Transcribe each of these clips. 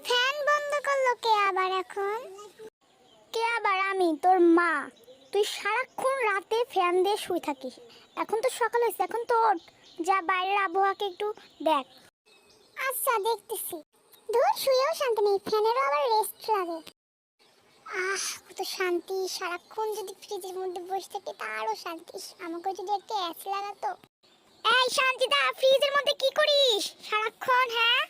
Fan বন্ধ করলো কে আবার এখন? কে আবার? আমি, তোর মা। তুই সারাক্ষণ রাতে ফ্যান দিয়ে শুয়ে থাকিস। এখন তো সকাল হয়েছে, এখন তো ওঠ, যা বাইরের আবহাওয়াকে একটু দেখ। আচ্ছা, দেখতেছি। ধুর, শুয়েও শান্তি নেই, ফ্যানেরও আবার রেস্ট লাগে। কত শান্তি! সারাক্ষণ যদি ফ্রিজের মধ্যে বসে থাকি তারও শান্তি। আমাকে যদি একটা এসি লাগাতো। এই শান্তিদা, ফ্রিজের মধ্যে কি করিস সারাক্ষণ? হ্যাঁ,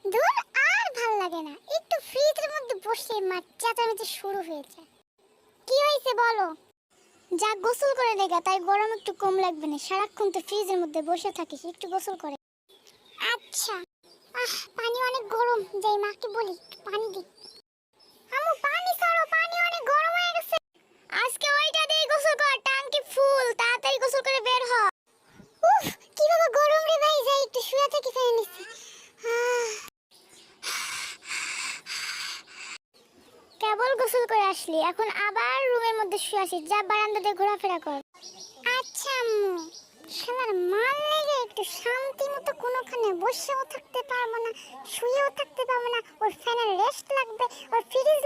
ধুর, আর ভাল লাগে না। একটু ফ্রিজের মধ্যে বসে চেঁচামেচি শুরু হয়েছে। কি হয়েছে বলো? যা গোসল করে দেখা, তাই গরম একটু কম লাগবে না। সারাক্ষণ তো ফ্রিজের মধ্যে বসে থাকিস, একটু গোসল করে। আচ্ছা। পানি অনেক গরম, যাই মাকে বলি একটু পানি দিই। আমু, পানি ছাড়ো, পানি অনেক গরম হয়ে গেছে। আজকে ওইটা দিয়ে গোসল কর, ট্যাঙ্কি ফুল, তাড়াতাড়ি গোসল করে বের হ। উফ, কি বাবা গরম রে ভাই, যাই একটু শুয়ে থাকি ফেলে নিচ্ছি। কেবল গোসল করে আসলি, এখন আবার রুমের মধ্যে শুয়ে আসিস। যা বারান্দাতে ঘোরাফেরা কর। আচ্ছা আম্মু। শালার মাল লেগে একটু শান্তি মতো কোনোখানে বসেও থাকতে পারবো না, শুয়েও থাকতে পারবো না। ওর ফ্যানের রেস্ট লাগবে, ওর ফ্রিজ